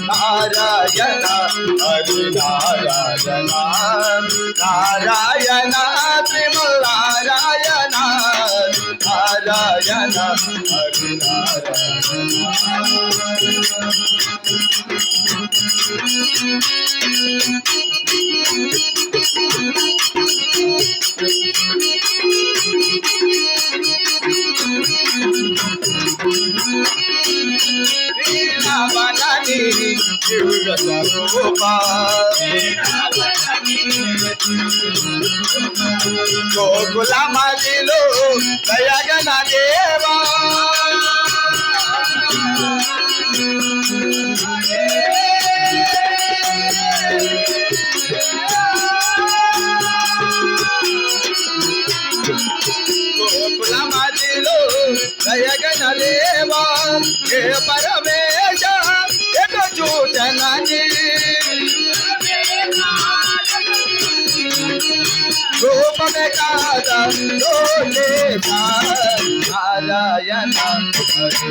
నారాయణ హరి నారాయణ నారాయణ త్రిమూల నారాయణ నారాయణ హరి గోకుల మదిలో దయగన దేవా గోకుల మదిలో దయగన దేవా హే పరమేశ ఎటు చూచనని రూపమే కాదా నారాయణ హరి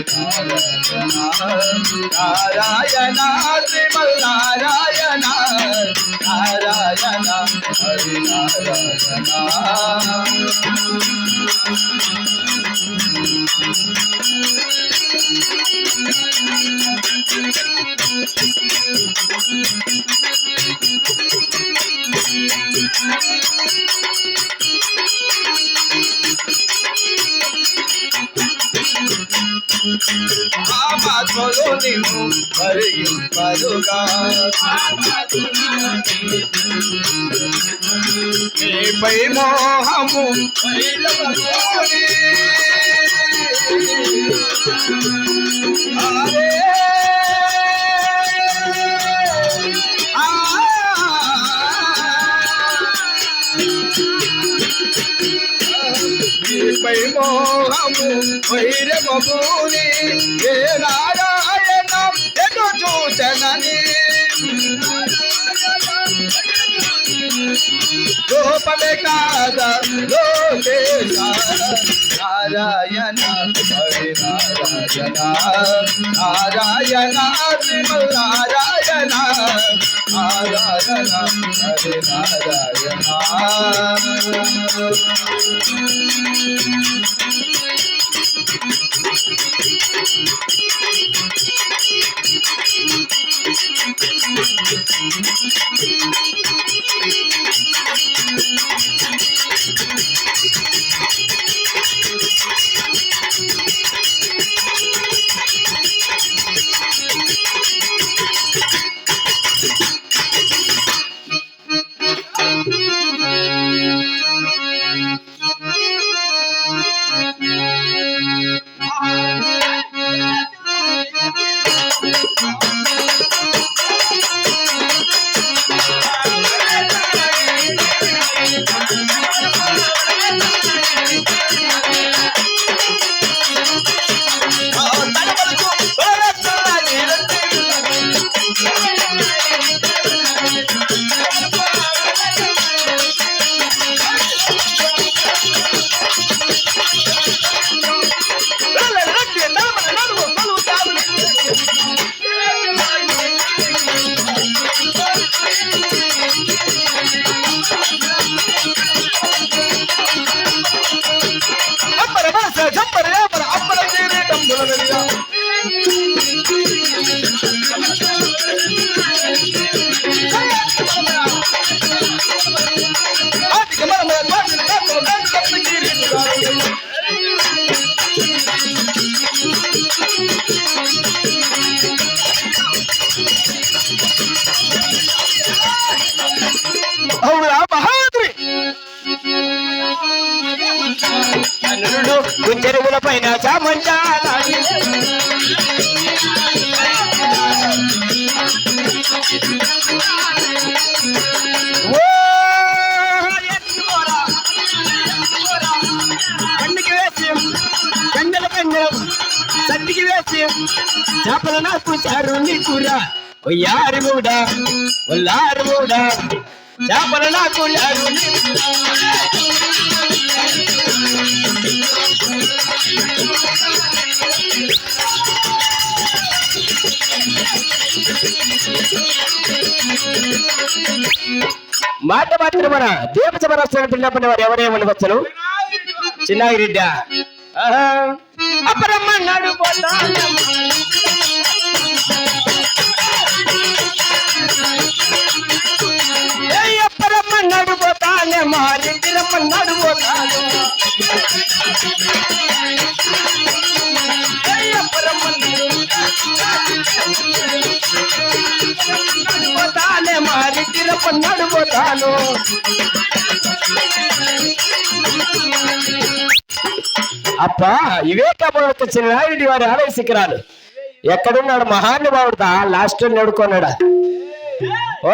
నారాయణ శ్రీమల్ నారాయణ నారాయణ హరి నారాయణ ఆత్మలో నిన్ను మరిగింపరుగా నీపై మోహము నీపై మోహము వైరమూని ఏ నారాయణ ఎటు చూచనని రూపమే కాదా లోకేశ నారాయణ హరి నారాయణ నారాయణ శ్రీమల్ నారాయణ నారాయణ హరి నారాయణ మీదికి వేసి చేపల నాకు చారు నీకురా ఒయ్యారి మూడా ఒల్లారి మూడా చేపల నాకు చారు మాట మాత్రమన దేవసమరస్వామి పిల్లపని వారు ఎవరేమని వచ్చను చిన్నాగిరెడ్డి అప్పరమ్మన్నాడు అప్పరమ్మన్నాడు పోతానే మా రెడ్డి రమ్మన్నాడు పోతాను పోతానే మా రెడ్డి రమ్మన్నాడు పోతాను అప్ప ఇవే కాబట్టి చిన్నారెడ్డి వారి ఆలయ శిఖరాలు ఎక్కడున్నాడు మహానుభావుడుతా లాస్ట్ నడుకున్నాడా ఓ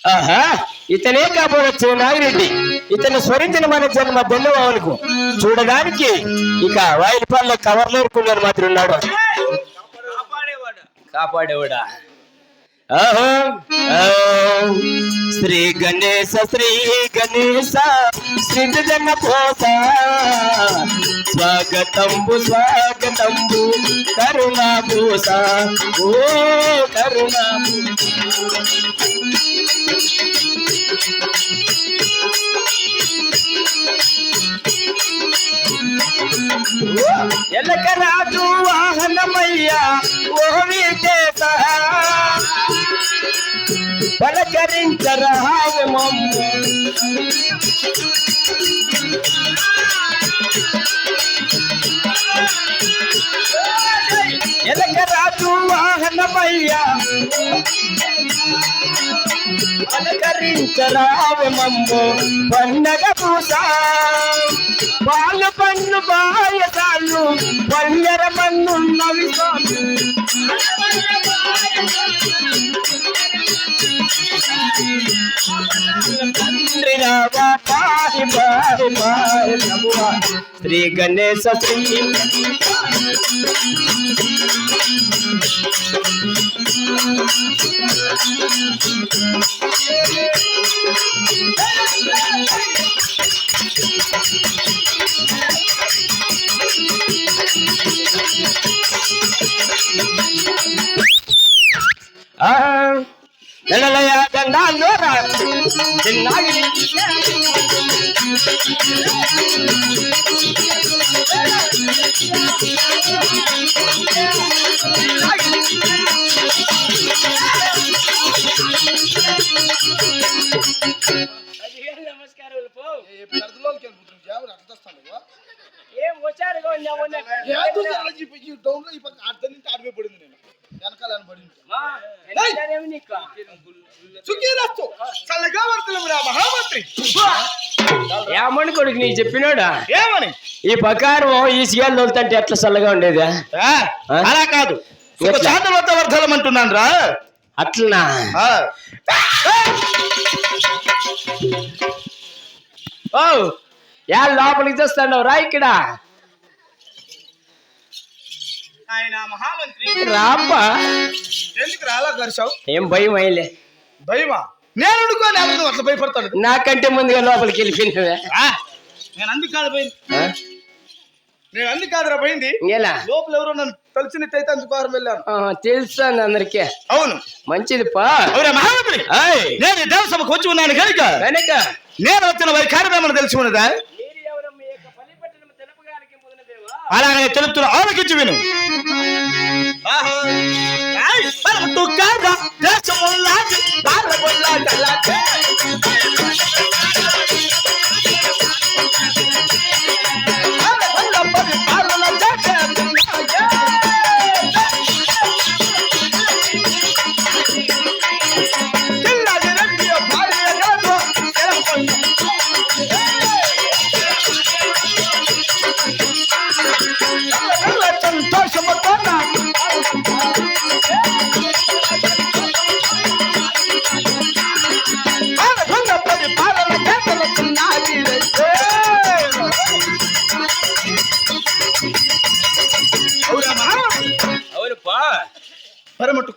ఆహా ఇతనే కాబోవచ్చు నాగిరెడ్డి ఇతను స్వరించిన మన జన్మ ధన్యవాదులకు చూడడానికి ఇక వాయిల్ కవర్లు ఏరుకున్నారు మాత్రం ఉన్నాడు కాపాడేవాడా శ్రీ గణేశ శ్రీ జన పోస స్వాగతంబు స్వాగతంబు కరుణాభూస ఓ కరుణాభూ ఎలకరాజు వాహనమయ్యా ఓ విదేశ పలకరించరావు మమ్ము ఎలకరాజు వాహనమయ్యా పలకరించరావు మమ్ము పండగ పూస పాలు పన్ను బాయసాలు పల్లెర మన్నున్నవి శ్రీ గణేశ శ్రీ నెలలయ దండాలు చిన్నాగి నమస్కారం ఏం వచ్చారు ఏమని కొడుకు నీకు చెప్పినాడా ఏమని ఈ ప్రకారం ఈ సీఎల్ తోలుతంటే ఎట్లా చల్లగా ఉండేది అలా కాదు వర్ధలం అంటున్నాను రా అట్లనా ఓ యా లోపలికి తెస్తాడు రా ఇక్కడ ఆయన మహామంత్రి రాబ్బా ఎందుకు రాలా గర్షావు ఏం భయం అయ్యలే భయమా నేను అడుకోని అట్లా భయపడతాడు నాకంటే ముందుగా లోపలికి వెళ్ళిపోయినవే నేను అందుకు కాదు పోయింది నేను అందుకు కాదురా పోయింది లోపల ఎవరో నన్ను తెలిసినట్టయితే అందుకోరం వెళ్ళాను తెలుస్తాను అందరికీ అవును మంచిది పా మహామంత్రి నేను దేవసభకు వచ్చి ఉన్నాను కనుక నేను వచ్చిన వారి కార్యక్రమం తెలిసి ఉన్నదా అలాగనే తెలుపుతున్నా ఆలోచించి విను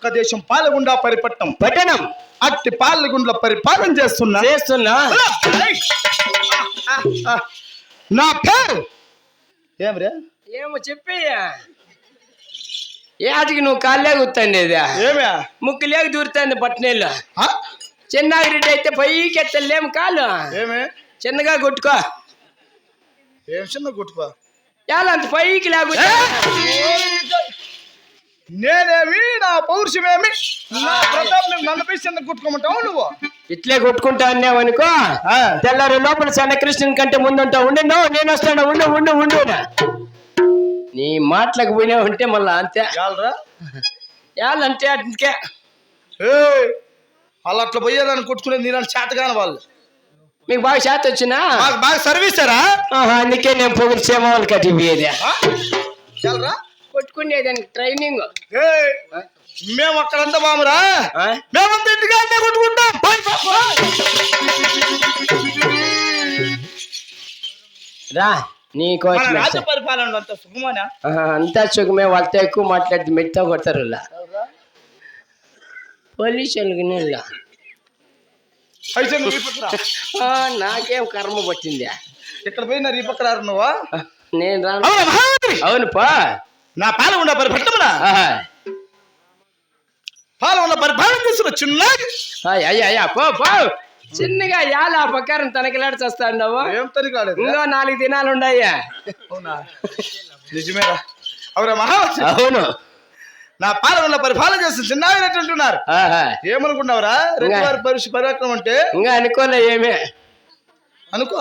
తుర్క దేశం పాలగుండా పరిపట్నం పట్టణం అట్టి పాలగుండ్ల పరిపాలన చేస్తున్నా నా పేరు ఏమరే ఏమో చెప్పయ్యా ఏటికి నువ్వు కాళ్ళే గుర్తండేదా ఏమే ముక్కు లేక దూరుతుంది పట్టణంలో చిన్నాగిరెడ్డి అయితే పైకి ఎత్తలేము కాలు ఏమే చిన్నగా కొట్టుకో ఏం చిన్న గుట్టుకో చాలా అంత పైకి లేకపోతే నేనేమి నా పౌరుషమేమి నా ప్రతాప్ నన్ను పై చిన్న గుట్టుకోమంటావు నువ్వు ఇట్లే కొట్టుకుంటా అన్నావనుకో తెల్లారు లోపల సన్నకృష్ణుని కంటే ముందుంటా ఉండి నేను వస్తాను ఉండు ఉండు ఉండు నీ మాటలకు పోయినా ఉంటే మళ్ళా అంతే యాలంటే అందుకే వాళ్ళు అట్లా పోయేదాన్ని కొట్టుకునేది నేను చేతగాని వాళ్ళు మీకు బాగా చేత వచ్చినా బాగా సర్వీసారా అందుకే నేను పొగులు చేమలు కట్టి పోయేది చాలరా కొట్టుకునేదానికి ట్రైనింగ్ మేము అక్కడంతా మామరా మేమంతా ఇంటికాడే కొట్టుకుంటాం రా నీకోసం రాజ్య పరిపాలన అంత సుఖమనా అంతా సుఖమే వాళ్ళతో ఎక్కువ మాట్లాడితే మెట్తో కొడతారు పోలీసులకి నాకేం కర్మ పట్టింది ఇక్కడ పోయినా ఈ పక్క రారు నువ్వా నేను రాను అవును పా నా పాలగుండా పరిపట్టమనా పాలగుండా పరిపాలన చేస్తున్న చిన్న అయ్యా పో పో చిన్నగా యాల ఆ ప్రకారం తనకిలాడి చేస్తాండవు ఏం తనకాలేదు ఇంకో 4 దినాలు ఉండయ్యా అవునా నిజమేరా అవురా మహావతి అవును నా పాలగుండా పరిపాలన చేస్తున్న చిన్నట్టున్నారు ఏమనుకున్నావురా రెడ్డి వారి పరాక్రమం అంటే ఇంకా అనుకోలే ఏమే అనుకో